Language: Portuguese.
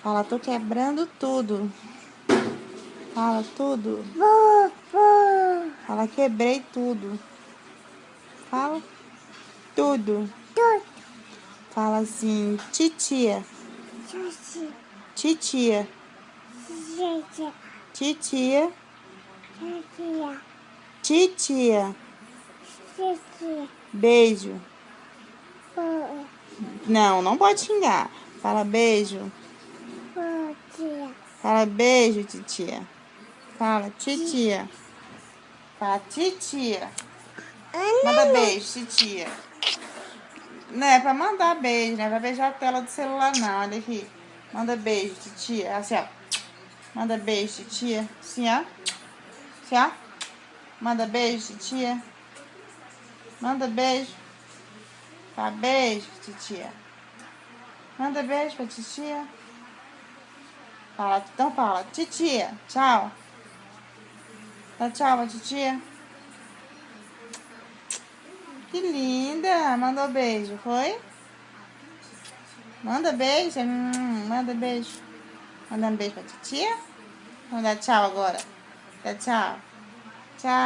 Fala, tô quebrando tudo. Fala tudo. Fala, quebrei tudo. Fala tudo. Fala assim, titia. Titia. Titia. Titia. Beijo. Não, não pode xingar. Fala beijo. Fala beijo, titia. Fala titia. Fala titia. Manda beijo, titia. Não é pra mandar beijo, não é pra beijar a tela do celular, não. Olha aqui. Manda beijo, titia. Assim, ó. Manda beijo, titia. Assim, ó. Assim, ó. Manda beijo, titia. Manda beijo. Fala beijo, titia. Manda beijo pra titia. Fala, então fala, titia. Tchau. Dá tchau pra titia. Que linda. Mandou beijo, foi? Manda beijo. Manda beijo. Mandando beijo pra titia. Vamos dar tchau agora. Dá tchau. Tchau.